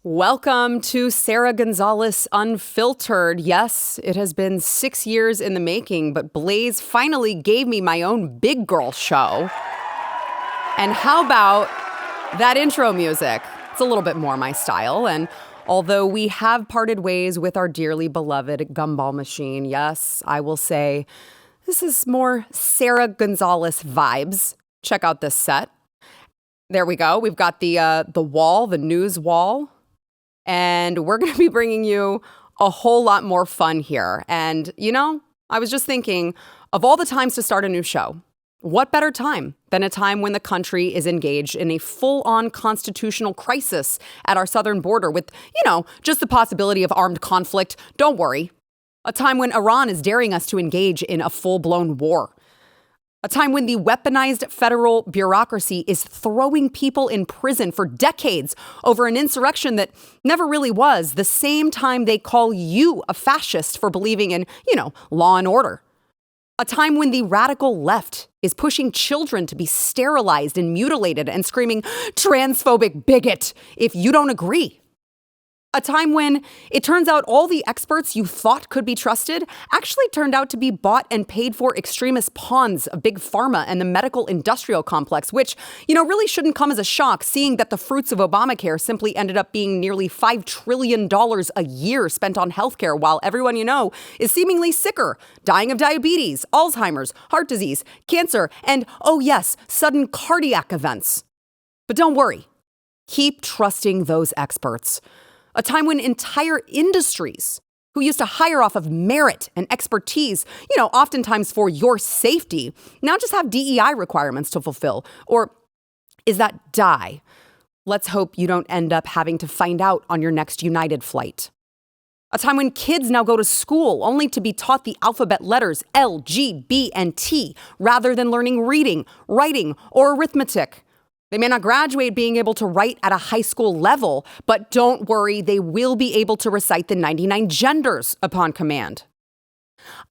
Welcome to Sara Gonzales Unfiltered. Yes, it has been 6 years in the making, but Blaze finally gave me my own big girl show. And how about that intro music? It's a little bit more my style. And although we have parted ways with our dearly beloved gumball machine, yes, I will say this is more Sara Gonzales vibes. Check out this set. There we go. We've got the wall, the news wall. And we're going to be bringing you a whole lot more fun here. And, I was just thinking, of all the times to start a new show, what better time than a time when the country is engaged in a full-on constitutional crisis at our southern border with, just the possibility of armed conflict. Don't worry. A time when Iran is daring us to engage in a full-blown war. A time when the weaponized federal bureaucracy is throwing people in prison for decades over an insurrection that never really was, the same time they call you a fascist for believing in, law and order. A time when the radical left is pushing children to be sterilized and mutilated and screaming, transphobic bigot, if you don't agree. A time when it turns out all the experts you thought could be trusted actually turned out to be bought and paid for extremist pawns of big pharma and the medical industrial complex, which, really shouldn't come as a shock, seeing that the fruits of Obamacare simply ended up being nearly $5 trillion a year spent on healthcare, while everyone is seemingly sicker, dying of diabetes, Alzheimer's, heart disease, cancer, and, oh yes, sudden cardiac events. But don't worry. Keep trusting those experts. A time when entire industries who used to hire off of merit and expertise, oftentimes for your safety, now just have DEI requirements to fulfill. Or is that die? Let's hope you don't end up having to find out on your next United flight. A time when kids now go to school only to be taught the alphabet letters L, G, B, and T, rather than learning reading, writing, or arithmetic. They may not graduate being able to write at a high school level, but don't worry, they will be able to recite the 99 genders upon command.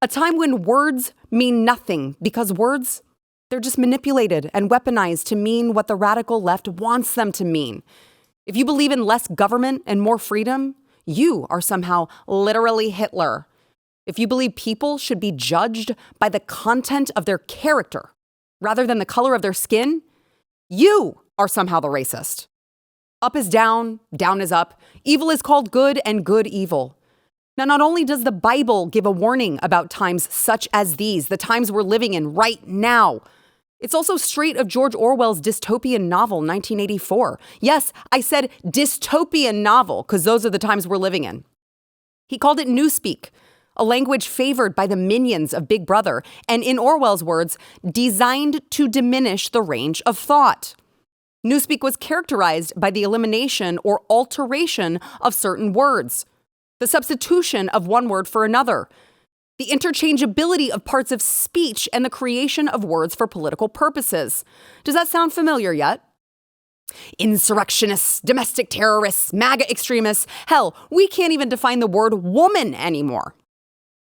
A time when words mean nothing because words, they're just manipulated and weaponized to mean what the radical left wants them to mean. If you believe in less government and more freedom, you are somehow literally Hitler. If you believe people should be judged by the content of their character rather than the color of their skin, you are somehow the racist. Up is down, down is up. Evil is called good and good evil. Now, not only does the Bible give a warning about times such as these, the times we're living in right now, it's also straight of George Orwell's dystopian novel, 1984. Yes, I said dystopian novel because those are the times we're living in. He called it newspeak, a language favored by the minions of Big Brother, and in Orwell's words, designed to diminish the range of thought. Newspeak was characterized by the elimination or alteration of certain words, the substitution of one word for another, the interchangeability of parts of speech, and the creation of words for political purposes. Does that sound familiar yet? Insurrectionists, domestic terrorists, MAGA extremists. Hell, we can't even define the word woman anymore.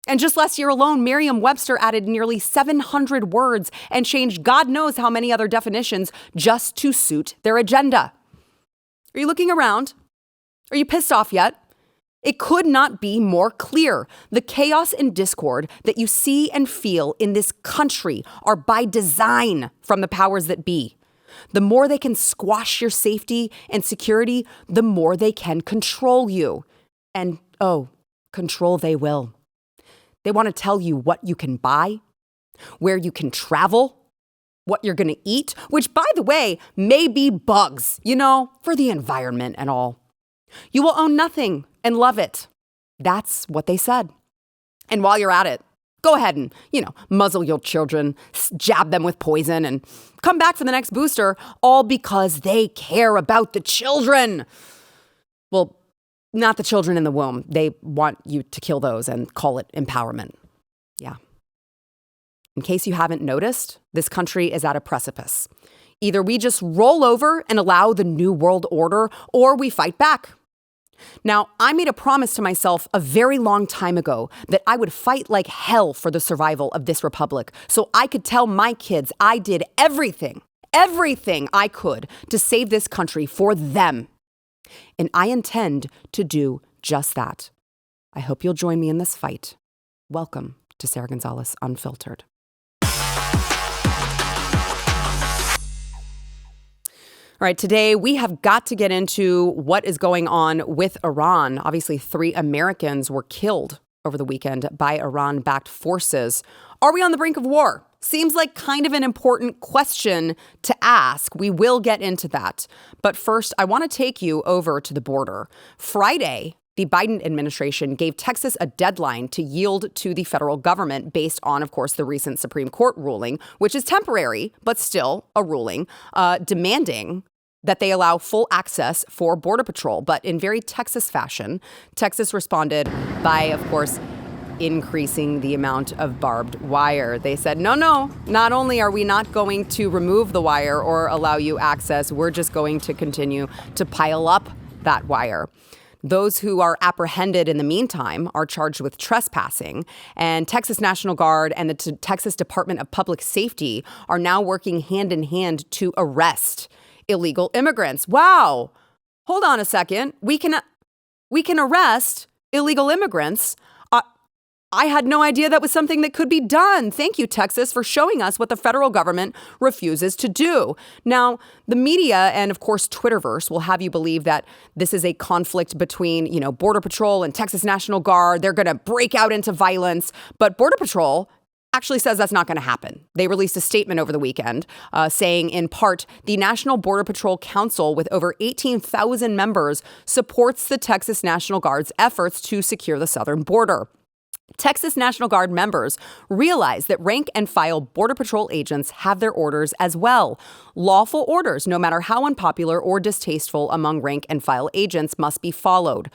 And just last year alone, Merriam-Webster added nearly 700 words and changed God knows how many other definitions just to suit their agenda. Are you looking around? Are you pissed off yet? It could not be more clear. The chaos and discord that you see and feel in this country are by design from the powers that be. The more they can squash your safety and security, the more they can control you. And, control they will. They want to tell you what you can buy, where you can travel, what you're going to eat, which, by the way, may be bugs, for the environment and all. You will own nothing and love it. That's what they said. And while you're at it, go ahead and, muzzle your children, jab them with poison, and come back for the next booster, all because they care about the children. Well, not the children in the womb. They want you to kill those and call it empowerment. Yeah. In case you haven't noticed, this country is at a precipice. Either we just roll over and allow the new world order, or we fight back. Now, I made a promise to myself a very long time ago that I would fight like hell for the survival of this republic, so I could tell my kids I did everything I could to save this country for them. And I intend to do just that. I hope you'll join me in this fight. Welcome to Sara Gonzales Unfiltered. All right, today we have got to get into what is going on with Iran. Obviously, 3 Americans were killed over the weekend by Iran-backed forces. Are we on the brink of war? Seems like kind of an important question to ask. We will get into that. But first, I want to take you over to the border. Friday, the Biden administration gave Texas a deadline to yield to the federal government based on, of course, the recent Supreme Court ruling, which is temporary, but still a ruling, demanding that they allow full access for Border Patrol. But in very Texas fashion, Texas responded by, of course, increasing the amount of barbed wire. They said, no, not only are we not going to remove the wire or allow you access, we're just going to continue to pile up that wire. Those who are apprehended in the meantime are charged with trespassing, and Texas National Guard and the Texas Department of Public Safety are now working hand in hand to arrest illegal immigrants. Wow. Hold on a second. We can arrest illegal immigrants. I had no idea that was something that could be done. Thank you, Texas, for showing us what the federal government refuses to do. Now, the media and, of course, Twitterverse will have you believe that this is a conflict between, Border Patrol and Texas National Guard. They're going to break out into violence. But Border Patrol actually says that's not going to happen. They released a statement over the weekend saying, in part, the National Border Patrol Council, with over 18,000 members, supports the Texas National Guard's efforts to secure the southern border. Texas National Guard members realize that rank and file Border Patrol agents have their orders as well. Lawful orders, no matter how unpopular or distasteful among rank and file agents, must be followed.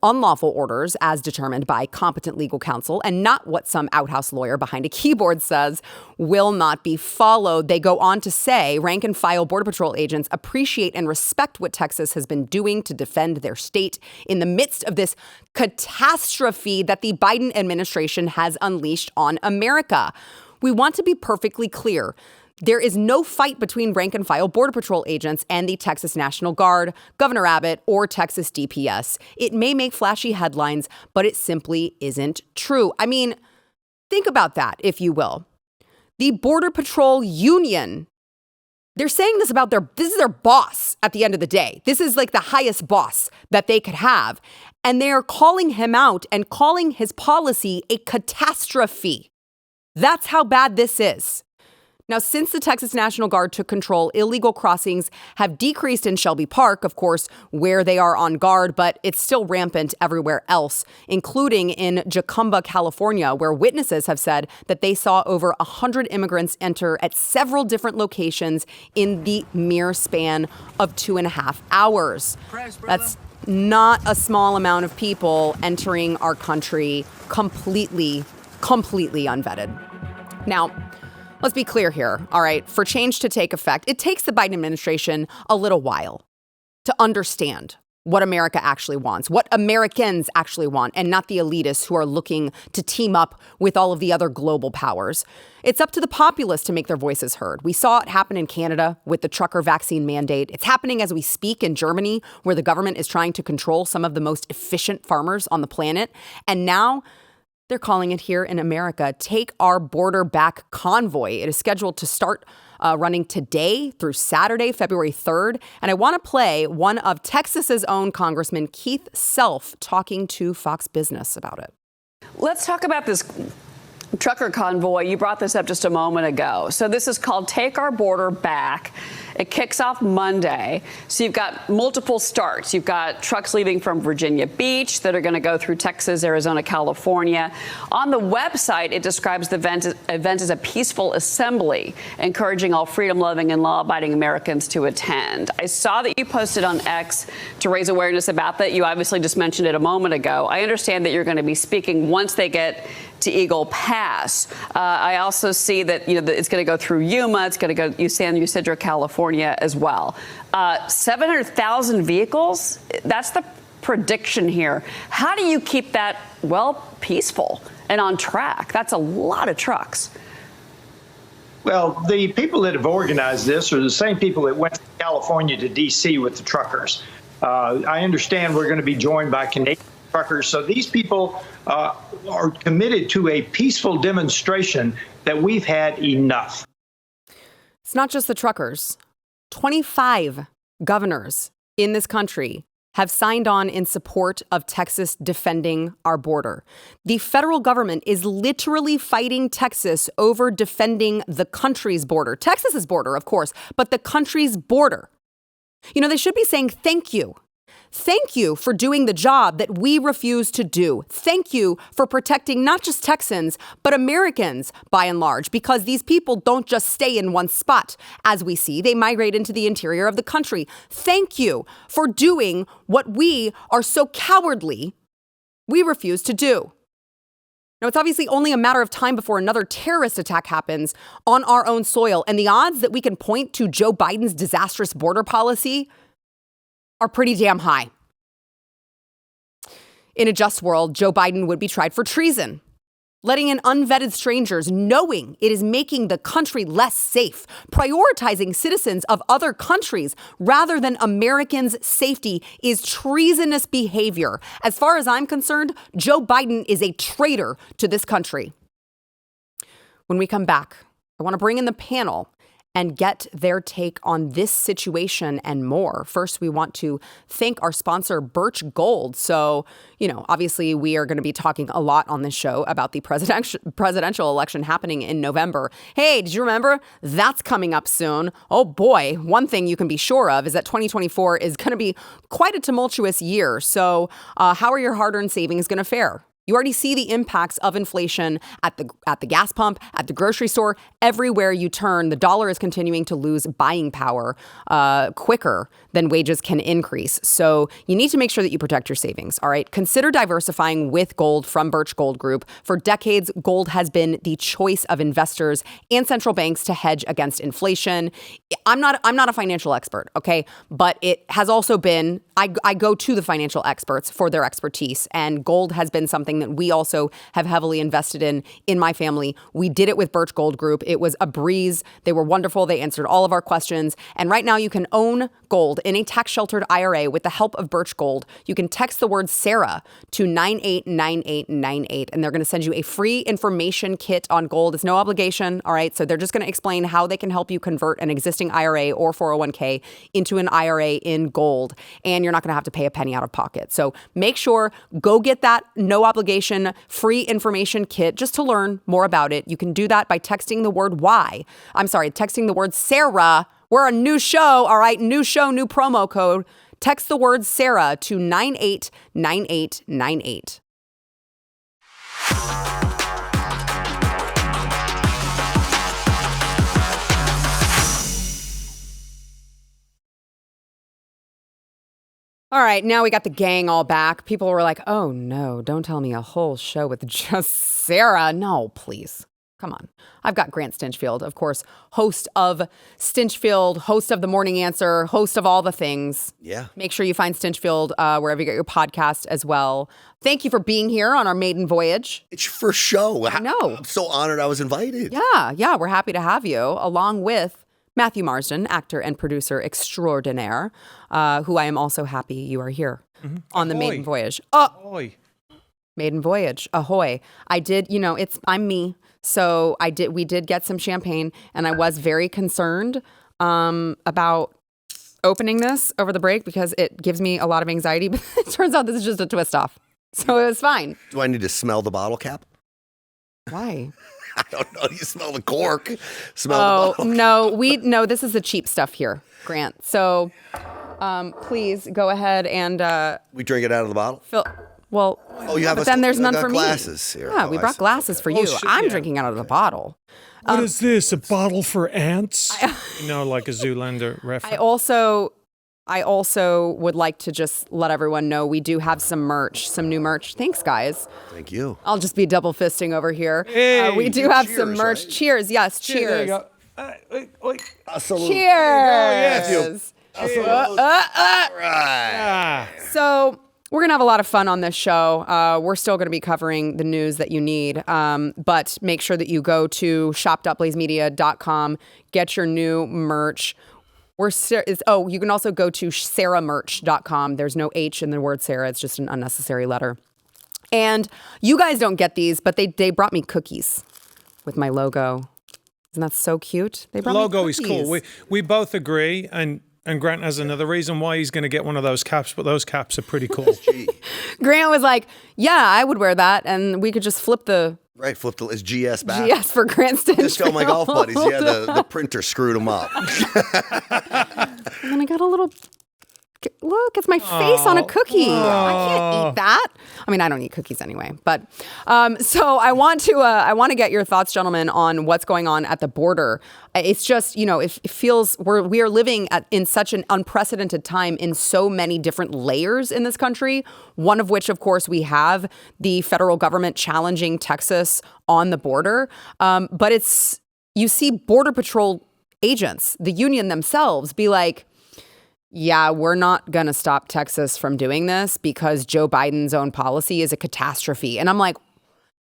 Unlawful orders, as determined by competent legal counsel, and not what some outhouse lawyer behind a keyboard says, will not be followed. They go on to say rank and file Border Patrol agents appreciate and respect what Texas has been doing to defend their state in the midst of this catastrophe that the Biden administration has unleashed on America. We want to be perfectly clear. There is no fight between rank and file Border Patrol agents and the Texas National Guard, Governor Abbott, or Texas DPS. It may make flashy headlines, but it simply isn't true. I mean, think about that, if you will. The Border Patrol Union, they're saying this about this is their boss at the end of the day. This is like the highest boss that they could have. And they're calling him out and calling his policy a catastrophe. That's how bad this is. Now, since the Texas National Guard took control, illegal crossings have decreased in Shelby Park, of course, where they are on guard, but it's still rampant everywhere else, including in Jacumba, California, where witnesses have said that they saw over 100 immigrants enter at several different locations in the mere span of 2.5 hours. That's not a small amount of people entering our country completely unvetted. Now, let's be clear here, all right? For change to take effect, it takes the Biden administration a little while to understand what America actually wants, what Americans actually want, and not the elitists who are looking to team up with all of the other global powers. It's up to the populace to make their voices heard. We saw it happen in Canada with the trucker vaccine mandate. It's happening as we speak in Germany, where the government is trying to control some of the most efficient farmers on the planet. And now they're calling it here in America, Take Our Border Back Convoy. It is scheduled to start running today through Saturday, February 3rd. And I want to play one of Texas's own Congressman Keith Self talking to Fox Business about it. Let's talk about this trucker convoy. You brought this up just a moment ago. So this is called Take Our Border Back. It kicks off Monday. So you've got multiple starts. You've got trucks leaving from Virginia Beach that are going to go through Texas, Arizona, California. On the website, it describes the event as a peaceful assembly, encouraging all freedom-loving and law-abiding Americans to attend. I saw that you posted on X to raise awareness about that. You obviously just mentioned it a moment ago. I understand that you're going to be speaking once they get to Eagle Pass. I also see that it's going to go through Yuma. It's going to go San Ysidro, California as well. 700,000 vehicles. That's the prediction here. How do you keep that, peaceful and on track? That's a lot of trucks. Well, the people that have organized this are the same people that went to California to D.C. with the truckers. I understand we're going to be joined by Canadian truckers. So these people are committed to a peaceful demonstration that we've had enough. It's not just the truckers. 25 governors in this country have signed on in support of Texas defending our border. The federal government is literally fighting Texas over defending the country's border. Texas's border, of course, but the country's border. You know, they should be saying thank you. Thank you for doing the job that we refuse to do. Thank you for protecting not just Texans, but Americans by and large, because these people don't just stay in one spot. As we see, they migrate into the interior of the country. Thank you for doing what we are so cowardly we refuse to do. Now, it's obviously only a matter of time before another terrorist attack happens on our own soil, and the odds that we can point to Joe Biden's disastrous border policy are pretty damn high. In a just world, Joe Biden would be tried for treason, letting in unvetted strangers, knowing it is making the country less safe, prioritizing citizens of other countries rather than Americans' safety is treasonous behavior. As far as I'm concerned, Joe Biden is a traitor to this country. When we come back, I want to bring in the panel and get their take on this situation and more. First, we want to thank our sponsor, Birch Gold. So, you know, obviously we are going to be talking a lot on this show about the presidential election happening in November. Hey, did you remember? That's coming up soon. Oh boy, one thing you can be sure of is that 2024 is going to be quite a tumultuous year. So how are your hard-earned savings going to fare? You already see the impacts of inflation at the gas pump, at the grocery store. Everywhere you turn, the dollar is continuing to lose buying power quicker than wages can increase. So you need to make sure that you protect your savings, all right? Consider diversifying with gold from Birch Gold Group. For decades, gold has been the choice of investors and central banks to hedge against inflation. I'm not a financial expert, okay? But it has also been, I go to the financial experts for their expertise, and gold has been something that we also have heavily invested in my family. We did it with Birch Gold Group. It was a breeze. They were wonderful. They answered all of our questions. And right now you can own gold in a tax-sheltered IRA with the help of Birch Gold. You can text the word Sarah to 989898, and they're going to send you a free information kit on gold. It's no obligation, all right? So they're just going to explain how they can help you convert an existing IRA or 401k into an IRA in gold. And you're not going to have to pay a penny out of pocket. So make sure, go get that no obligation free information kit just to learn more about it. You can do that by texting the word texting the word Sarah. We're a new show, all right? New show, new promo code. Text the word Sarah to 989898. All right, now we got the gang all back. People were like, oh no, don't tell me a whole show with just Sarah. No, please. Come on. I've got Grant Stinchfield, of course, host of Stinchfield, host of The Morning Answer, host of all the things. Yeah. Make sure you find Stinchfield wherever you get your podcast as well. Thank you for being here on our maiden voyage. It's your first show. I know. I'm so honored I was invited. Yeah, we're happy to have you, along with Matthew Marsden, actor and producer extraordinaire, who I am also happy you are here on the maiden voyage. Ahoy. Maiden voyage. Ahoy. I did, I'm me. So we did get some champagne, and I was very concerned about opening this over the break because it gives me a lot of anxiety. But it turns out this is just a twist off. So it was fine. Do I need to smell the bottle cap? Why? I don't know. You smell the cork. Smell the bottle cap. No, this is the cheap stuff here, Grant. So please go ahead and we drink it out of the bottle? Well, you have but then there's none for glasses me. Here. Yeah, we brought glasses for you. I'm drinking out of the bottle. What is this? A bottle for ants? Like a Zoolander reference. I also would like to just let everyone know we do have some new merch. Thanks, guys. Thank you. I'll just be double fisting over here. Hey, we do have some cheers, merch. Right? Cheers. Yes, cheers. There you go. Cheers. All right. So we're going to have a lot of fun on this show. We're still going to be covering the news that you need. But make sure that you go to shop.blazemedia.com, get your new merch. You can also go to saramerch.com. There's no H in the word Sarah. It's just an unnecessary letter. And you guys don't get these, but they brought me cookies with my logo. Isn't that so cute? They brought me Logo is cookies. cool. We both agree, and Grant has another reason why he's going to get one of those caps, but those caps are pretty cool. Grant was like, yeah, I would wear that, and we could just flip the... Right, flip the GS back. GS for Grant Stinchfield. Just tell my golf buddies, yeah, the printer screwed them up. And then I got a little... Look, it's my face on a cookie. I can't eat that. I mean, I don't eat cookies anyway. But so I want to get your thoughts, gentlemen, on what's going on at the border. It's just, it feels we are living in such an unprecedented time in so many different layers in this country. One of which, of course, we have the federal government challenging Texas on the border. But you see Border Patrol agents, the union themselves, be like, yeah, we're not going to stop Texas from doing this because Joe Biden's own policy is a catastrophe. And I'm like,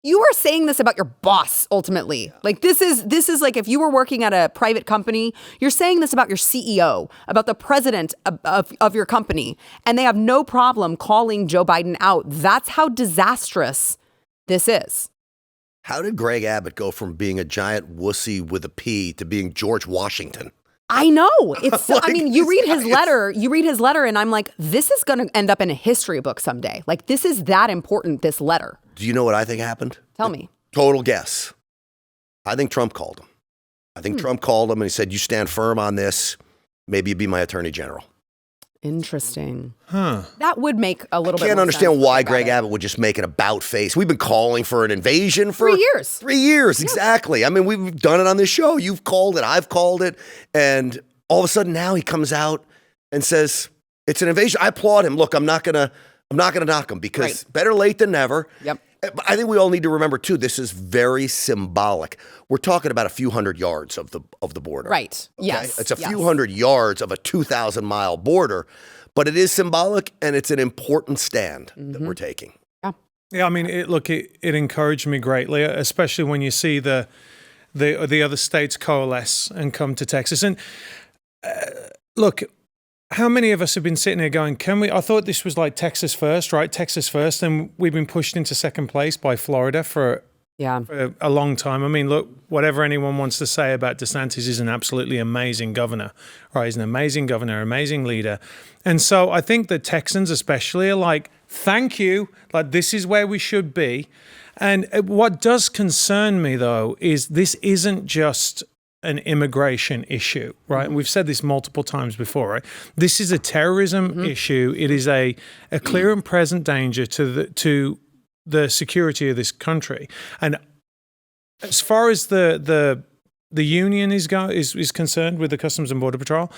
you are saying this about your boss, ultimately. Like, this is like if you were working at a private company, you're saying this about your CEO, about the president of your company, and they have no problem calling Joe Biden out. That's how disastrous this is. How did Greg Abbott go from being a giant wussy with a P to being George Washington? I know. It's I mean, you read his letter and I'm like, this is going to end up in a history book someday. Like, this is that important, this letter. Do you know what I think happened? Tell me. Total guess. I think Trump called him. I think Trump called him and he said, you stand firm on this. Maybe you be my attorney general. Interesting. Huh. That would make a little bit I can't more understand sense why about Greg it. Abbott would just make an about face. We've been calling for an invasion for 3 years. 3 years, exactly. I mean, we've done it on this show. You've called it. I've called it. And all of a sudden now he comes out and says, it's an invasion. I applaud him. Look, I'm not gonna knock him because better late than never. Yep. But I think we all need to remember too, this is very symbolic. We're talking about a few hundred yards of the border. Right. Okay? Yes. It's a few hundred yards of a 2,000-mile border, but it is symbolic and it's an important stand that we're taking. Yeah, I mean, it encouraged me greatly, especially when you see the other states coalesce and come to Texas. And look, how many of us have been sitting here going, I thought this was like Texas first, right? Texas first. And we've been pushed into second place by Florida for a long time. I mean, look, whatever anyone wants to say about DeSantis, he's an absolutely amazing governor, right? He's an amazing governor, amazing leader. And so I think the Texans especially are like, thank you. Like, this is where we should be. And what does concern me, though, is this isn't just an immigration issue, right? And we've said this multiple times before, right? This is a terrorism issue. It is a clear and present danger to the security of this country. And as far as the union is concerned with the Customs and Border Patrol,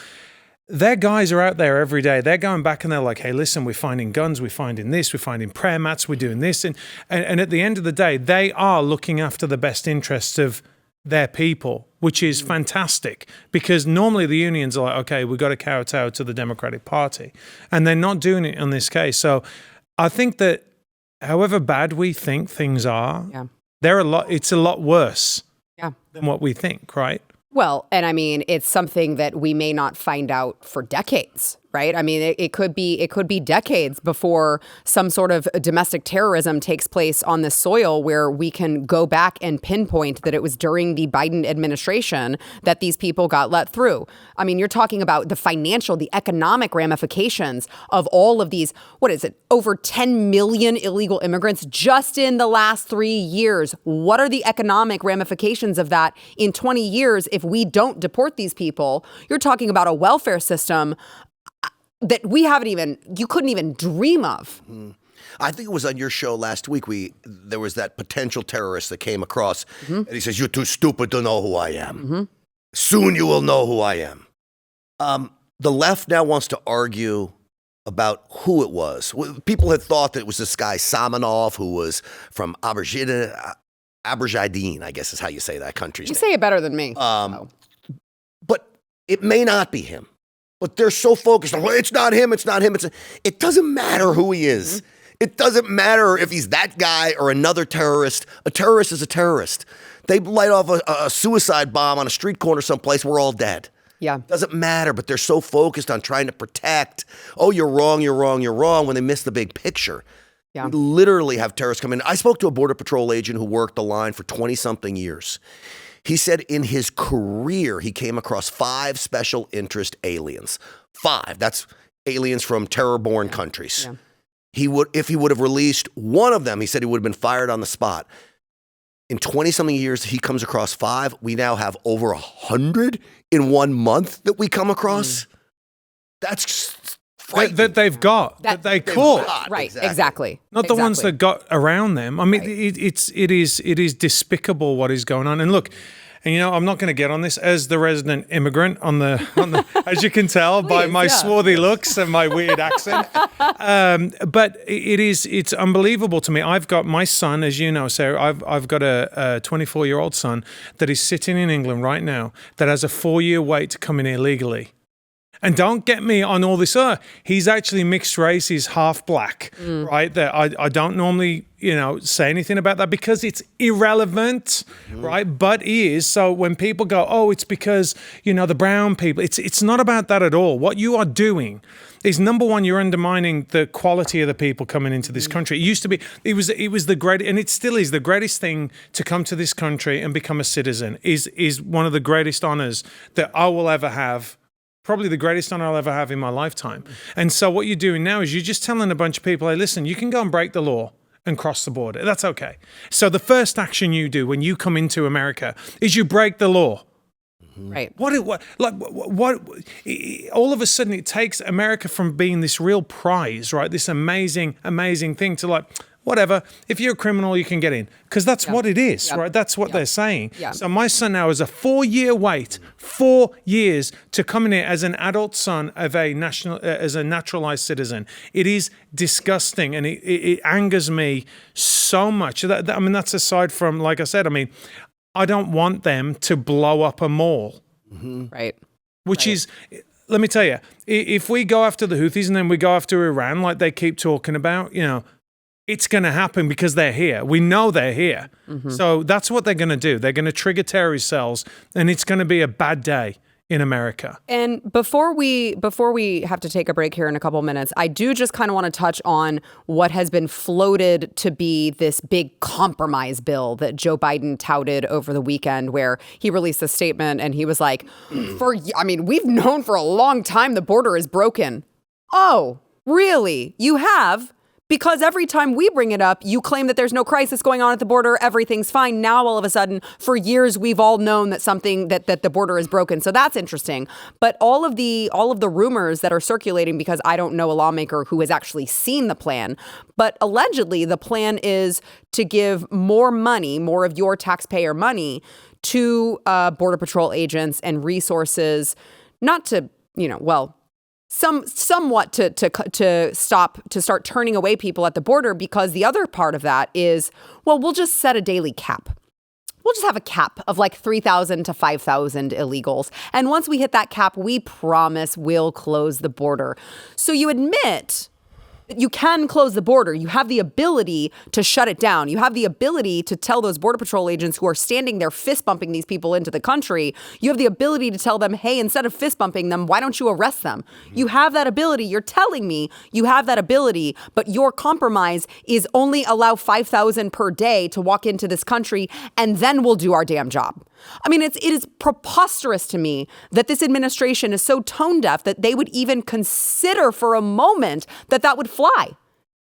their guys are out there every day. They're going back and they're like, hey, listen, we're finding guns, we're finding this, we're finding prayer mats, we're doing this. And at the end of the day, they are looking after the best interests of their people, which is fantastic, because normally the unions are like, okay, we've got to kowtow to the Democratic Party. And they're not doing it in this case. So I think that however bad we think things are, it's a lot worse than what we think, right? Well, and I mean, it's something that we may not find out for decades, right? I mean, it could be decades before some sort of domestic terrorism takes place on this soil where we can go back and pinpoint that it was during the Biden administration that these people got let through. I mean, you're talking about the financial, the economic ramifications of all of these, what is it, over 10 million illegal immigrants just in the last 3 years. What are the economic ramifications of that in 20 years if we don't deport these people? You're talking about a welfare system that you couldn't even dream of. I think it was on your show last week. There was that potential terrorist that came across, and he says, "You're too stupid to know who I am. Soon you will know who I am." The left now wants to argue about who it was. People had thought that it was this guy Samanov, who was from Azerbaijan, I guess is how you say that country's name. You say it better than me. But it may not be him. But they're so focused on, well, it's not him. It doesn't matter who he is. It doesn't matter if he's that guy or another terrorist. A terrorist is a terrorist. They light off a suicide bomb on a street corner someplace, we're all dead. Yeah. Doesn't matter, but they're so focused on trying to protect. Oh, you're wrong, you're wrong, you're wrong, when they miss the big picture. Yeah. We literally have terrorists come in. I spoke to a Border Patrol agent who worked the line for 20-something years. He said in his career, he came across 5 special interest aliens. 5. That's aliens from terror-born countries. Yeah. If he would have released one of them, he said he would have been fired on the spot. In 20-something years, he comes across 5. We now have over 100 in 1 month that we come across. That's frightening. That they've got, that they caught. Right, exactly. Not the ones that got around them. I mean, Right. it is despicable what is going on. And look, and I'm not going to get on this as the resident immigrant on the as you can tell by my swarthy looks and my weird accent. But it's unbelievable to me. I've got my son, as you know, Sarah. I've got a 24-year-old son that is sitting in England right now that has a 4-year wait to come in here legally. And don't get me on all this. He's actually mixed race. He's half black, right? That I don't normally, say anything about that because it's irrelevant, right? But he is. So when people go, oh, it's because the brown people. It's not about that at all. What you are doing is, number one, you're undermining the quality of the people coming into this country. It used to be, it was the great, and it still is the greatest thing to come to this country and become a citizen. Is one of the greatest honors that I will ever have. Probably the greatest honor I'll ever have in my lifetime. And so what you're doing now is you're just telling a bunch of people, hey, listen, you can go and break the law and cross the border. That's okay. So the first action you do when you come into America is you break the law. Right. What? All of a sudden, it takes America from being this real prize, right? This amazing, amazing thing to whatever. If you're a criminal, you can get in because that's what it is, right? That's what they're saying. Yeah. So my son now has a 4-year wait, 4 years to come in here as an adult son of as a naturalized citizen. It is disgusting, and it angers me so much. That's aside from, like I said, I don't want them to blow up a mall. Right. Which is, let me tell you, if we go after the Houthis and then we go after Iran, like they keep talking about, it's going to happen because they're here. We know they're here. So that's what they're going to do. They're going to trigger terrorist cells, and it's going to be a bad day in America. And before we have to take a break here in a couple minutes, I do just kind of want to touch on what has been floated to be this big compromise bill that Joe Biden touted over the weekend, where he released a statement and he was like, we've known for a long time the border is broken. Oh, really? You have? Because every time we bring it up, you claim that there's no crisis going on at the border, everything's fine. Now, all of a sudden, for years, we've all known that that the border is broken. So that's interesting. But all of the rumors that are circulating, because I don't know a lawmaker who has actually seen the plan, but allegedly the plan is to give more money, more of your taxpayer money, to Border Patrol agents and resources, not to, somewhat to start turning away people at the border, because the other part of that is, we'll just set a daily cap. We'll just have a cap of 3,000 to 5,000 illegals. And once we hit that cap, we promise we'll close the border. So you admit that you can close the border. You have the ability to shut it down. You have the ability to tell those Border Patrol agents who are standing there fist bumping these people into the country, you have the ability to tell them, hey, instead of fist bumping them, why don't you arrest them? You have that ability. You're telling me you have that ability, but your compromise is only allow 5,000 per day to walk into this country, and then we'll do our damn job. It is preposterous to me that this administration is so tone deaf that they would even consider for a moment that would fly.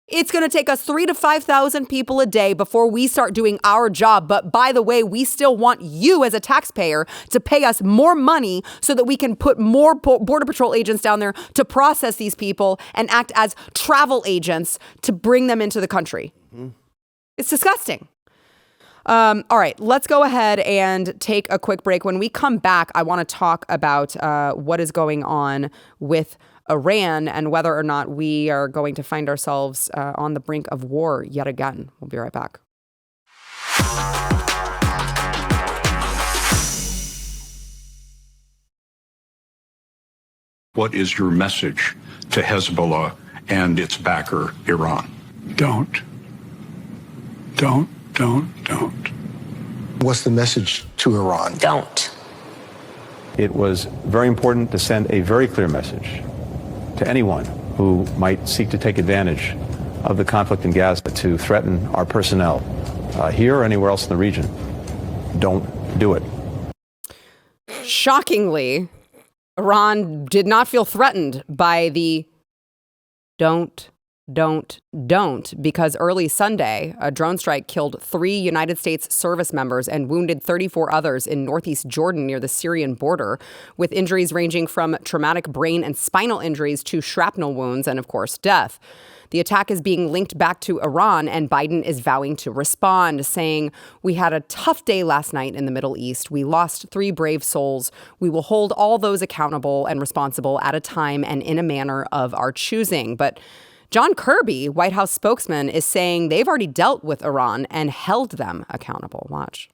It's going to take us 3,000 to 5,000 people a day before we start doing our job. But by the way, we still want you as a taxpayer to pay us more money so that we can put more Border Patrol agents down there to process these people and act as travel agents to bring them into the country. It's disgusting. All right, let's go ahead and take a quick break. When we come back, I want to talk about what is going on with Iran and whether or not we are going to find ourselves on the brink of war yet again. We'll be right back. What is your message to Hezbollah and its backer, Iran? Don't. What's the message to Iran? Don't. It was very important to send a very clear message to anyone who might seek to take advantage of the conflict in Gaza to threaten our personnel here or anywhere else in the region. Don't do it. Shockingly, Iran did not feel threatened by the don't, because early Sunday, a drone strike killed 3 United States service members and wounded 34 others in northeast Jordan near the Syrian border, with injuries ranging from traumatic brain and spinal injuries to shrapnel wounds and, of course, death. The attack is being linked back to Iran, and Biden is vowing to respond, saying, "We had a tough day last night in the Middle East. We lost 3 brave souls. We will hold all those accountable and responsible at a time and in a manner of our choosing." But John Kirby, White House spokesman, is saying they've already dealt with Iran and held them accountable. Watch.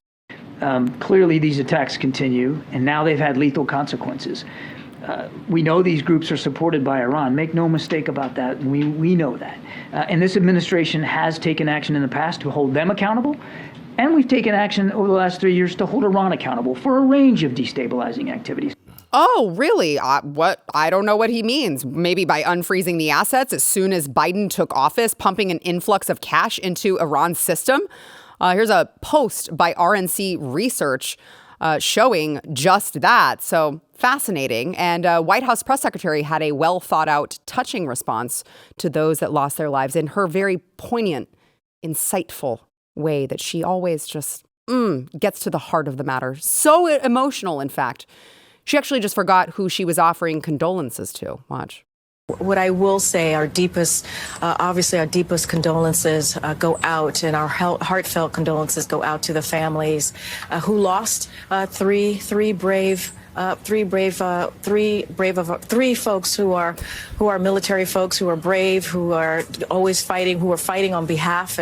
Clearly, these attacks continue, and now they've had lethal consequences. We know these groups are supported by Iran. Make no mistake about that. We know that. And this administration has taken action in the past to hold them accountable. And we've taken action over the last 3 years to hold Iran accountable for a range of destabilizing activities. Oh, really? I don't know what he means. Maybe by unfreezing the assets as soon as Biden took office, pumping an influx of cash into Iran's system. Here's a post by RNC Research showing just that. So fascinating. And White House press secretary had a well thought out, touching response to those that lost their lives in her very poignant, insightful way that she always just gets to the heart of the matter. So emotional, in fact. She actually just forgot who she was offering condolences to. Watch. What I will say, obviously our deepest condolences go out, and our heartfelt condolences go out to the families who lost three folks who are military folks, who are brave, who are always fighting, who are fighting on behalf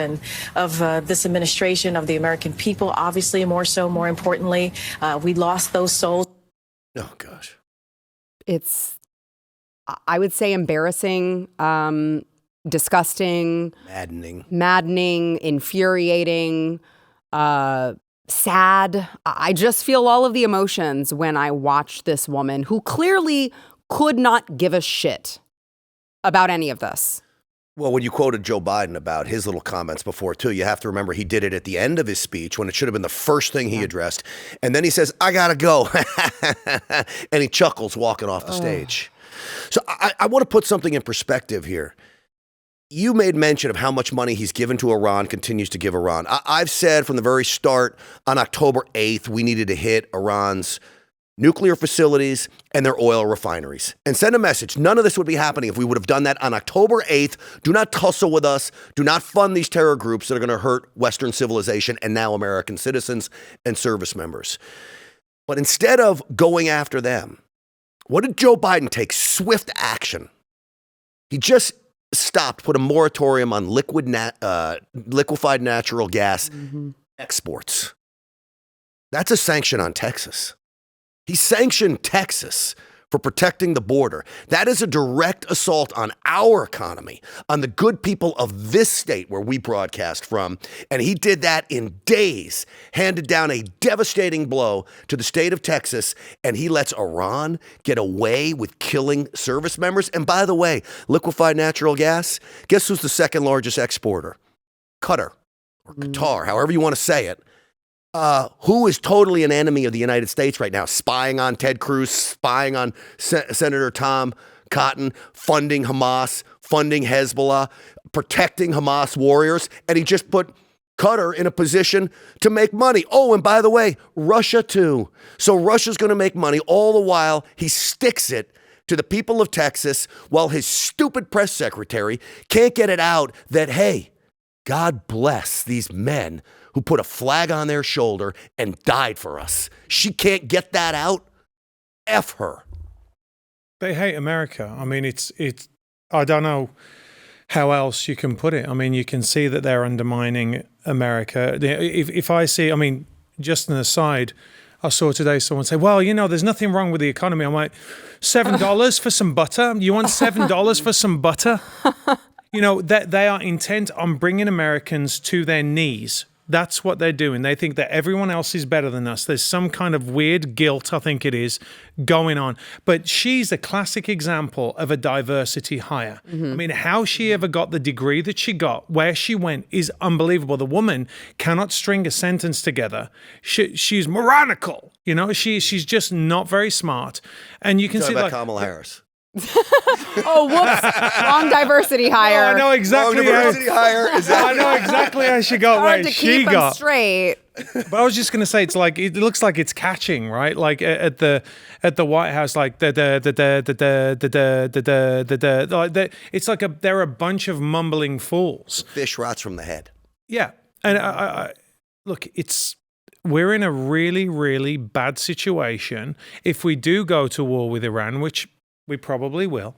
of this administration, of the American people. Obviously, more importantly, we lost those souls. Oh gosh, it's, I would say, embarrassing, disgusting, maddening, infuriating, sad. I just feel all of the emotions when I watch this woman who clearly could not give a shit about any of this. Well, when you quoted Joe Biden about his little comments before, too, you have to remember he did it at the end of his speech when it should have been the first thing he addressed. And then he says, "I got to go." And he chuckles walking off the stage. So I want to put something in perspective here. You made mention of how much money he's given to Iran, continues to give Iran. I've said from the very start, on October 8th, we needed to hit Iran's nuclear facilities and their oil refineries and send a message. None of this would be happening if we would have done that on October 8th. Do not tussle with us. Do not fund these terror groups that are going to hurt Western civilization and now American citizens and service members. But instead of going after them, what did Joe Biden take? Swift action. He just put a moratorium on liquefied natural gas exports. That's a sanction on Texas. He sanctioned Texas for protecting the border. That is a direct assault on our economy, on the good people of this state where we broadcast from. And he did that in days, handed down a devastating blow to the state of Texas. And he lets Iran get away with killing service members. And by the way, liquefied natural gas, guess who's the second largest exporter? Qatar, or Qatar, however you want to say it. Who is totally an enemy of the United States right now, spying on Ted Cruz, spying on Senator Tom Cotton, funding Hamas, funding Hezbollah, protecting Hamas warriors, and he just put Qatar in a position to make money. Oh, and by the way, Russia too. So Russia's going to make money all the while he sticks it to the people of Texas while his stupid press secretary can't get it out that, hey, God bless these men who put a flag on their shoulder and died for us. She can't get that out. F her. They hate America. I mean, it's. I don't know how else you can put it. I mean, you can see that they're undermining America. If I see, I mean, just an aside, I saw today someone say, "Well, you know, there's nothing wrong with the economy." I'm like, $7 for some butter? You want $7 for some butter? You know, that they are intent on bringing Americans to their knees That's what they're doing. They think that everyone else is better than us. There's some kind of weird guilt, I think it is, going on. But she's a classic example of a diversity hire. I mean, how she ever got the degree that she got, where she went, is unbelievable. The woman cannot string a sentence together. She's moronical. You know, she's just not very smart. And you can see about Kamala Harris. Oh, whoops. Wrong diversity hire. I know exactly. I know exactly how she got Hard where to she keep 'em got. straight. But I was just going to say, it's like, it looks like it's catching, right? Like at the White House, like it's like they're a bunch of mumbling fools. Fish rots from the head. Yeah, and I look, we're in a really, really bad situation if we do go to war with Iran, which we probably will.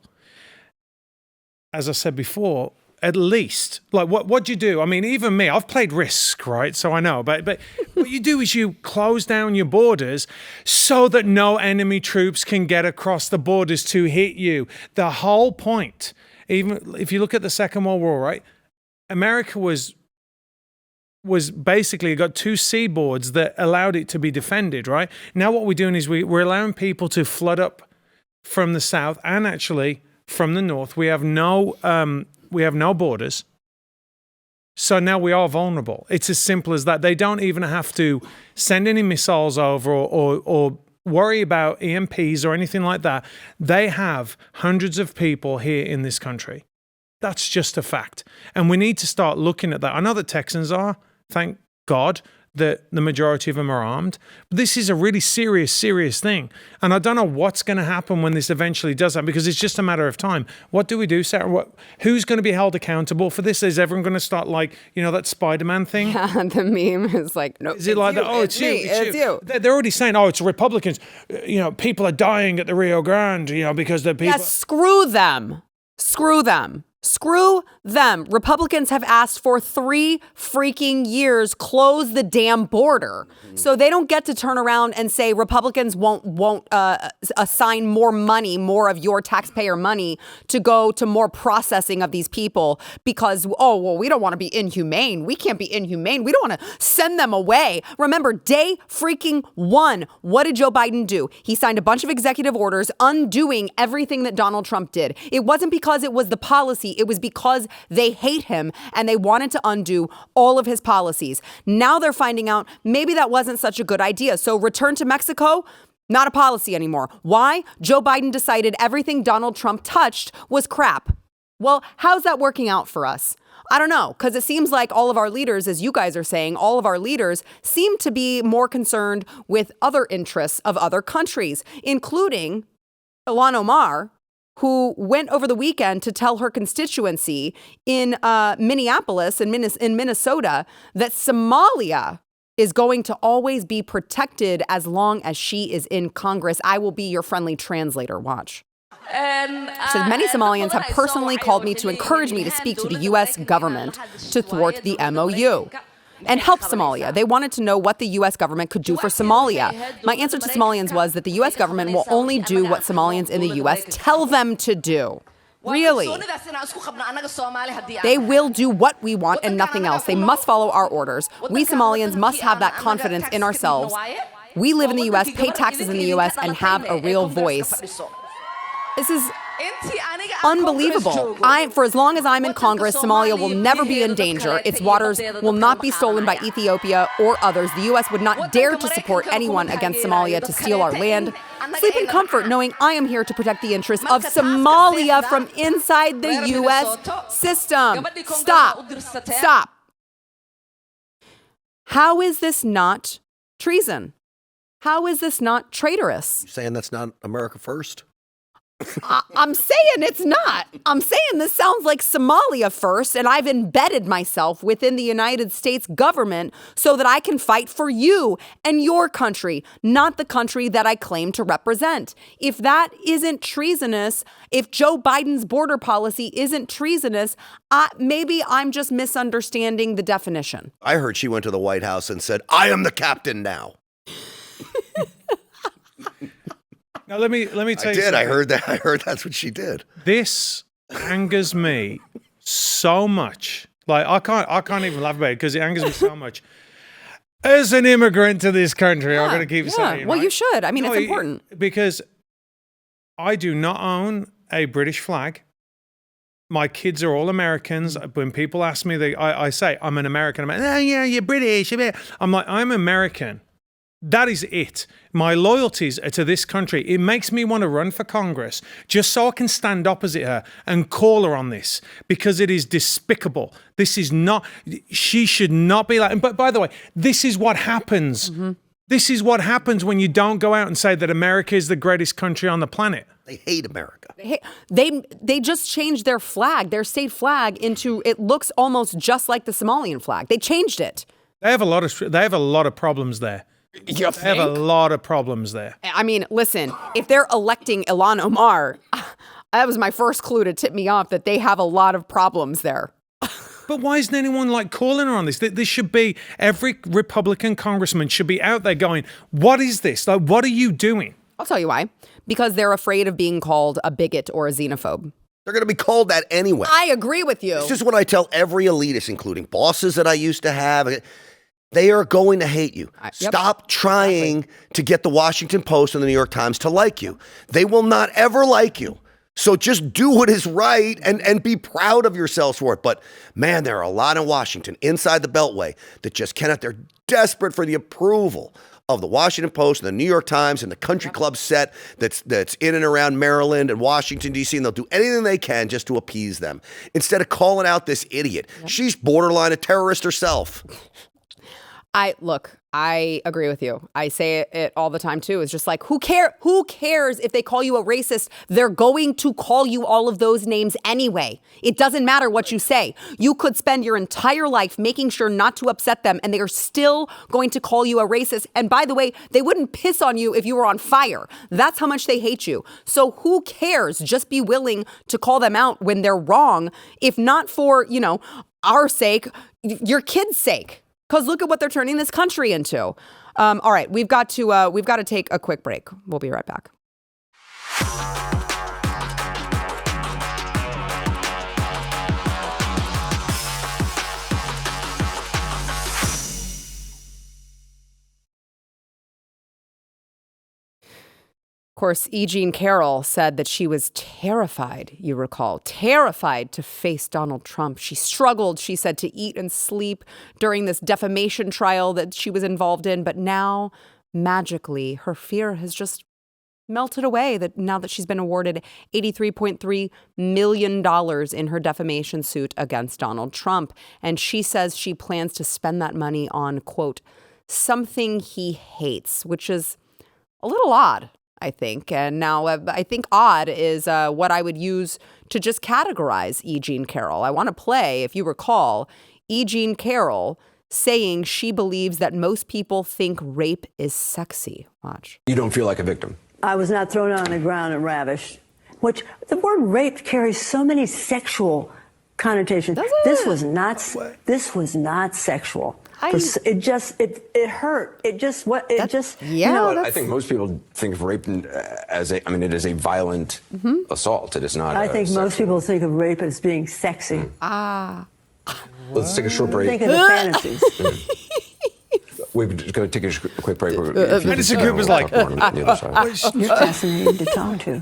As I said before, at least, like, what do you do? I mean, even me, I've played Risk, right? So I know, but what you do is you close down your borders so that no enemy troops can get across the borders to hit you. The whole point, even if you look at the Second World War, right? America was basically got two seaboards that allowed it to be defended, right? Now what we're doing is we're allowing people to flood up from the south and actually from the north. We have no borders. So now we are vulnerable. It's as simple as that. They don't even have to send any missiles over or worry about EMPs or anything like that. They have hundreds of people here in this country. That's just a fact. And we need to start looking at that. I know that Texans are, thank God, that the majority of them are armed. But this is a really serious thing. And I don't know what's going to happen when this eventually does happen, because it's just a matter of time. What do we do, Sarah? Who's going to be held accountable for this? Is everyone going to start like, you know, that Spider-Man thing? Yeah, the meme is like, no, is it like you, that? Oh, it's you. Me, it's you. They're already saying, oh, it's Republicans. You know, people are dying at the Rio Grande, you know, because the people... Yeah, screw them. Screw them. Screw them. Republicans have asked for 3 freaking years, close the damn border. So they don't get to turn around and say Republicans won't assign more money, more of your taxpayer money to go to more processing of these people because, oh, well, we don't want to be inhumane. We can't be inhumane. We don't want to send them away. Remember, day freaking 1, what did Joe Biden do? He signed a bunch of executive orders undoing everything that Donald Trump did. It wasn't because it was the policy. It was because they hate him and they wanted to undo all of his policies. Now they're finding out maybe that wasn't such a good idea. So return to Mexico, not a policy anymore. Why? Joe Biden decided everything Donald Trump touched was crap. Well, how's that working out for us? I don't know, because it seems like all of our leaders, as you guys are saying, all of our leaders seem to be more concerned with other interests of other countries, including Ilhan Omar, who went over the weekend to tell her constituency in Minneapolis and in Minnesota that Somalia is going to always be protected as long as she is in Congress. I will be your friendly translator. Watch. So many Somalians have personally called me to encourage me to speak to the U.S. government to thwart the MOU and help Somalia. They wanted to know what the U.S. government could do for Somalia. My answer to Somalians was that the U.S. government will only do what Somalians in the U.S. tell them to do. Really. They will do what we want and nothing else. They must follow our orders. We Somalians must have that confidence in ourselves. We live in the U.S., pay taxes in the U.S., and have a real voice. This is unbelievable. For as long as I'm in Congress, Somalia will never be in danger. Its waters will not be stolen by Ethiopia or others. The U.S. would not dare to support anyone against Somalia to steal our land. Sleep in comfort knowing I am here to protect the interests of Somalia from inside the U.S. system. Stop. How is this not treason? How is this not traitorous? You're saying that's not America first? I'm saying it's not. I'm saying this sounds like Somalia first, and I've embedded myself within the United States government so that I can fight for you and your country, not the country that I claim to represent. If that isn't treasonous, if Joe Biden's border policy isn't treasonous, maybe I'm just misunderstanding the definition. I heard she went to the White House and said, I am the captain now. Now, let me tell you something. I heard that. I heard that's what she did. This angers me so much. Like, I can't even laugh about it because it angers me so much. As an immigrant to this country, I'm going to keep saying. Well, right? you should. I mean, No, it's important. because I do not own a British flag. My kids are all Americans. When people ask me, I say, I'm an American. I'm like, oh, yeah, you're British. I'm like, I'm American. That is it. My loyalties are to this country. It makes me want to run for Congress just so I can stand opposite her and call her on this because it is despicable. This is not, she should not be like, but by the way, this is what happens. Mm-hmm. This is what happens when you don't go out and say that America is the greatest country on the planet. They hate America. They just changed their flag, their state flag, into, it looks almost just like the Somalian flag. They changed it. They have a lot of problems there. They have a lot of problems there. I mean, listen, if they're electing Ilhan Omar, that was my first clue to tip me off that they have a lot of problems there. But why isn't anyone like calling her on this? This should be, every Republican congressman should be out there going, what is this? Like, what are you doing? I'll tell you why. Because they're afraid of being called a bigot or a xenophobe. They're going to be called that anyway. I agree with you. This is what I tell every elitist, including bosses that I used to have. They are going to hate you. Stop trying to get the Washington Post and the New York Times to like you. They will not ever like you. So just do what is right and be proud of yourselves for it. But man, there are a lot in Washington, inside the Beltway, that just cannot. They're desperate for the approval of the Washington Post and the New York Times and the country club set that's in and around Maryland and Washington, D.C., and they'll do anything they can just to appease them. Instead of calling out this idiot. She's borderline a terrorist herself. I agree with you. I say it all the time too. It's just like, who cares if they call you a racist? They're going to call you all of those names anyway. It doesn't matter what you say. You could spend your entire life making sure not to upset them, and they are still going to call you a racist. And by the way, they wouldn't piss on you if you were on fire. That's how much they hate you. So who cares? Just be willing to call them out when they're wrong, if not for, our sake, your kids' sake. Because look at what they're turning this country into. All right, we've got to take a quick break. We'll be right back. Of course, E. Jean Carroll said that she was terrified, you recall, terrified to face Donald Trump. She struggled, she said, to eat and sleep during this defamation trial that she was involved in. But now, magically, her fear has just melted away now that she's been awarded $83.3 million in her defamation suit against Donald Trump. And she says she plans to spend that money on, quote, something he hates, which is a little odd, I think. And now I think odd is what I would use to just categorize E. Jean Carroll. I want to play, if you recall, E. Jean Carroll saying she believes that most people think rape is sexy. Watch. You don't feel like a victim? I was not thrown on the ground and ravished, which the word rape carries so many sexual connotations. This was not sexual. It hurt. I think most people think of rape as it is a violent assault. It is not. I think most people think of rape as being sexy. Let's take a short break. Think of the fantasies. We're just going to take a quick break. Edison Cooper's like, you're fascinating to talk to.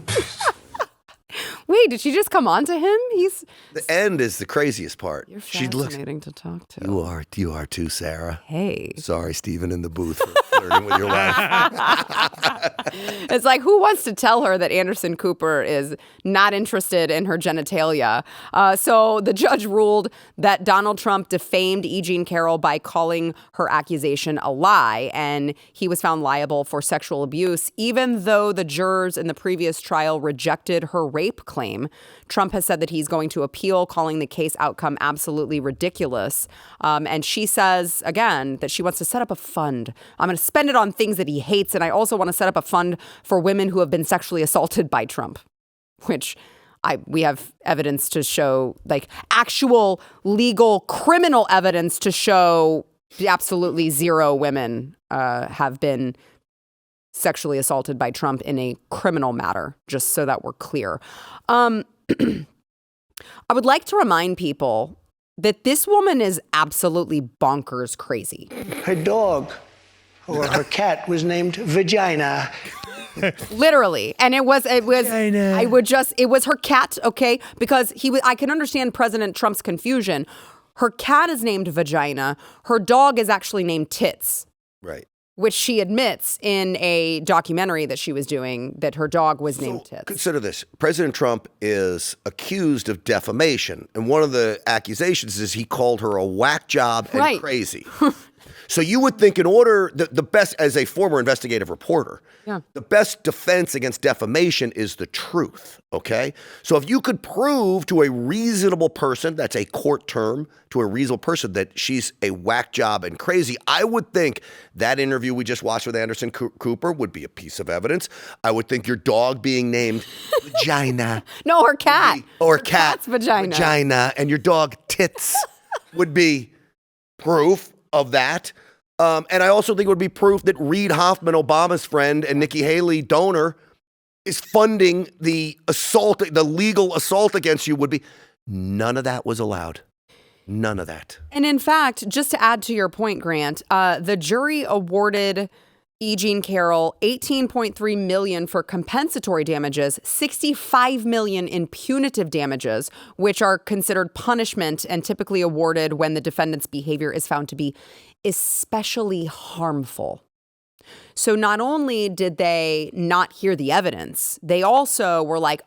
Wait, did she just come on to him? The end is the craziest part. You're fascinating to talk to. You are too, Sarah. Hey. Sorry, Stephen in the booth for flirting with your wife. It's like, who wants to tell her that Anderson Cooper is not interested in her genitalia? So the judge ruled that Donald Trump defamed E. Jean Carroll by calling her accusation a lie, and he was found liable for sexual abuse, even though the jurors in the previous trial rejected her rape claim. Trump has said that he's going to appeal, calling the case outcome absolutely ridiculous. And she says, again, that she wants to set up a fund. I'm going to spend it on things that he hates. And I also want to set up a fund for women who have been sexually assaulted by Trump, which we have evidence to show, like actual legal criminal evidence to show absolutely zero women have been sexually assaulted by Trump in a criminal matter, just so that we're clear. I would like to remind people that this woman is absolutely bonkers crazy. Her dog or her cat was named Vagina. Literally. And it was Vagina. it was her cat, okay? Because I can understand President Trump's confusion. Her cat is named Vagina. Her dog is actually named Tits. Right. Which she admits in a documentary that she was doing that her dog was named Tits. Consider this. President Trump is accused of defamation. And one of the accusations is he called her a whack job and crazy. So you would think in order, the best, as a former investigative reporter, the best defense against defamation is the truth, okay? So if you could prove to a reasonable person, that's a court term, to a reasonable person that she's a whack job and crazy, I would think that interview we just watched with Anderson Cooper would be a piece of evidence. I would think your dog being named Vagina. No, her cat. Or her cat's Vagina. Vagina, and your dog Tits would be proof of that. And I also think it would be proof that Reid Hoffman, Obama's friend, and Nikki Haley, donor, is funding the legal assault against you would be. None of that was allowed. None of that. And in fact, just to add to your point, Grant, the jury awarded E. Jean Carroll $18.3 million for compensatory damages, $65 million in punitive damages, which are considered punishment and typically awarded when the defendant's behavior is found to be especially harmful. So not only did they not hear the evidence, they also were like,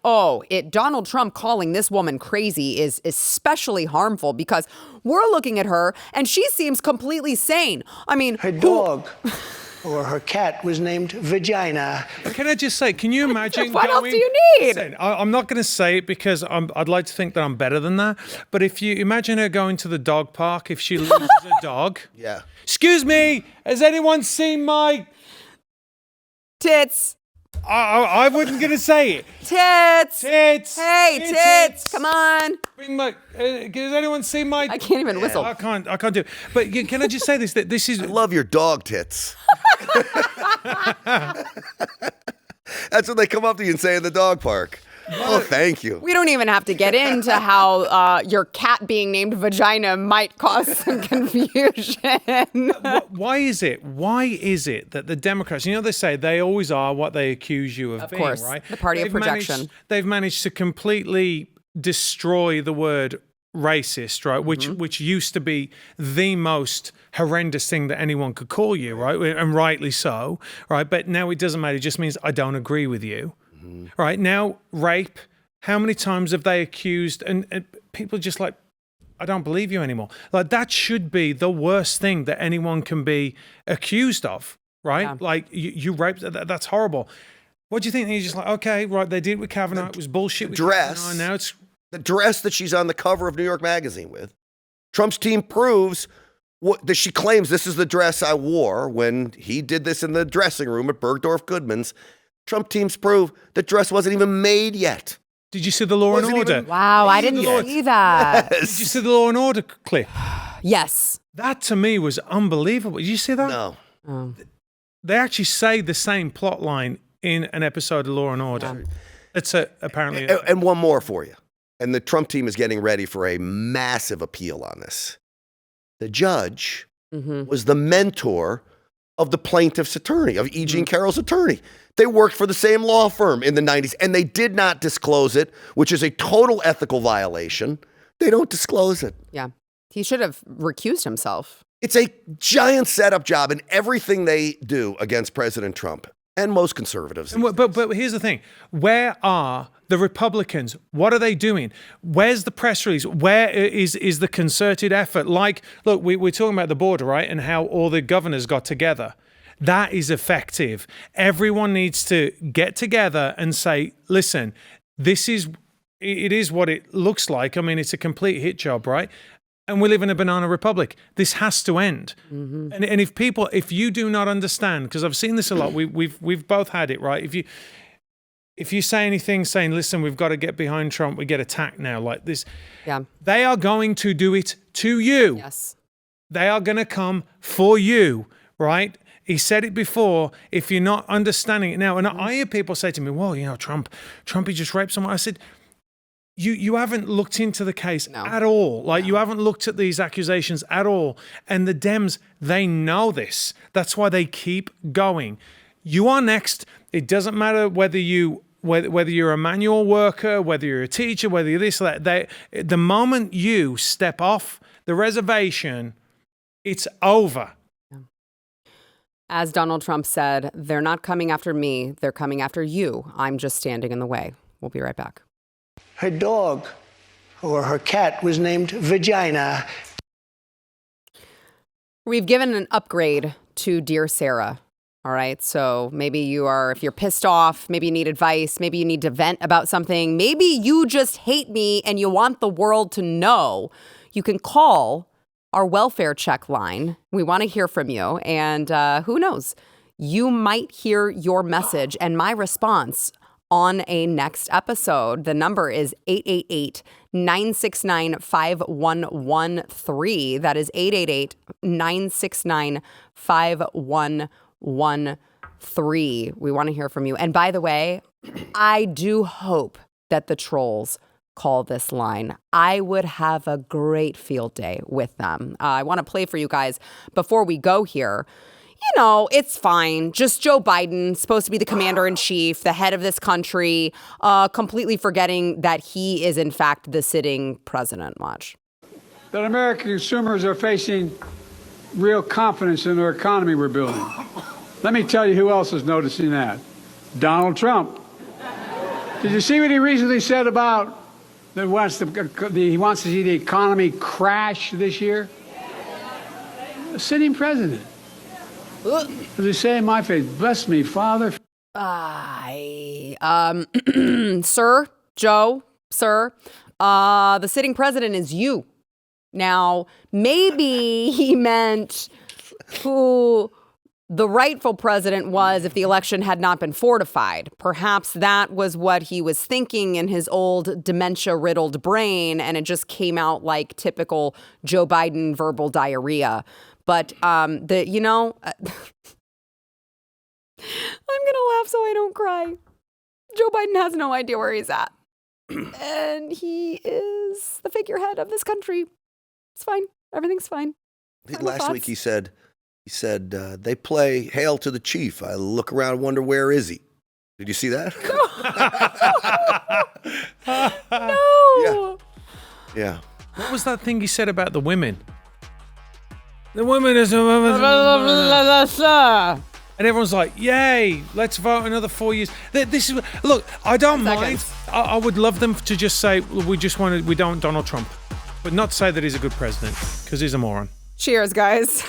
Donald Trump calling this woman crazy is especially harmful because we're looking at her and she seems completely sane. I mean, her dog or her cat was named Vagina. Can I just say, can you imagine what else do you need? Listen, I'm not going to say it because I'd like to think that I'm better than that. But if you imagine her going to the dog park, if she loses a dog. Yeah. Excuse me, has anyone seen my Tits? I wasn't going to say it. Tits. Tits. Hey, tits. Come on. Bring my. Has anyone seen my? I can't even whistle. I can't do it. But can I just say this? That this is. I love your dog Tits. That's what they come up to you and say in the dog park. Oh, thank you. We don't even have to get into how your cat being named Vagina might cause some confusion. Why is it? Why is it that the Democrats, they say they always are what they accuse you of being, course, right? the party of projection. They've managed to completely destroy the word racist, right? Which used to be the most horrendous thing that anyone could call you, right? And rightly so, right? But now it doesn't matter. It just means I don't agree with you. Right now, rape, how many times have they accused and people are just like, I don't believe you anymore. Like that should be the worst thing that anyone can be accused of, right? Yeah. Like you raped, that's horrible. What do you think? And you're just like, okay, right, they did it with Kavanaugh, it was bullshit with Kavanaugh, now it's... The dress that she's on the cover of New York Magazine with, Trump's team proves that she claims this is the dress I wore when he did this in the dressing room at Bergdorf Goodman's. Trump teams prove the dress wasn't even made yet. Did you see the Law and Order? Wow, I didn't see that. Yes. Did you see the Law and Order clip? Yes. That to me was unbelievable. Did you see that? No. Oh. They actually say the same plot line in an episode of Law and Order. Yeah. It's apparently... And one more for you. And the Trump team is getting ready for a massive appeal on this. The judge was the mentor of the plaintiff's attorney, of E. Jean Carroll's attorney. They worked for the same law firm in the 90s, and they did not disclose it, which is a total ethical violation. They don't disclose it. Yeah. He should have recused himself. It's a giant setup job in everything they do against President Trump and most conservatives. But here's the thing. Where are the Republicans? What are they doing? Where's the press release? Where is the concerted effort? Like, look, we're talking about the border, right? And how all the governors got together. That is effective. Everyone needs to get together and say, listen, it is what it looks like. I mean, it's a complete hit job, right? And we live in a banana republic. This has to end. And if you do not understand, because I've seen this a lot, we've both had it, right? If you say anything saying, listen, we've got to get behind Trump, we get attacked now like this. Yeah. They are going to do it to you. Yes. They are going to come for you, right? He said it before, if you're not understanding it now. And I hear people say to me, well, Trump, he just raped someone. I said, you haven't looked into the case at all. Like, you haven't looked at these accusations at all. And the Dems, they know this. That's why they keep going. You are next. It doesn't matter whether you're a manual worker, whether you're a teacher, whether you're this or that. The moment you step off the reservation, it's over. As Donald Trump said, they're not coming after me. They're coming after you. I'm just standing in the way. We'll be right back. Her dog, or her cat, was named Vagina. We've given an upgrade to Dear Sarah. All right. So maybe if you're pissed off, maybe you need advice, maybe you need to vent about something, maybe you just hate me and you want the world to know. You can call our welfare check line. We want to hear from you. And who knows? You might hear your message and my response on a next episode. The number is 888-969-5113. That is 888-969-5113. We want to hear from you. And by the way, I do hope that the trolls call this line. I would have a great field day with them. I want to play for you guys before we go here. You know, it's fine. Just Joe Biden, supposed to be the commander-in-chief, the head of this country, completely forgetting that he is, in fact, the sitting president. Watch. That American consumers are facing real confidence in our economy we're building. Let me tell you who else is noticing that. Donald Trump. Did you see what he recently said about that he wants to see the economy crash this year? The sitting president. As they say in my face, bless me, Father. Sir, Joe, sir, the sitting president is you. Now, maybe he meant who the rightful president was if the election had not been fortified. Perhaps that was what he was thinking in his old dementia-riddled brain, and it just came out like typical Joe Biden verbal diarrhea. But, I'm going to laugh so I don't cry. Joe Biden has no idea where he's at. And he is the figurehead of this country. It's fine. Everything's fine. Last week he said, they play Hail to the Chief. I look around and wonder, where is he? Did you see that? No. Yeah. What was that thing he said about the women? The women is... And everyone's like, yay, let's vote another 4 years. This is... Look, I don't mind. I would love them to just say, we don't want Donald Trump. But not say that he's a good president, because he's a moron. Cheers, guys.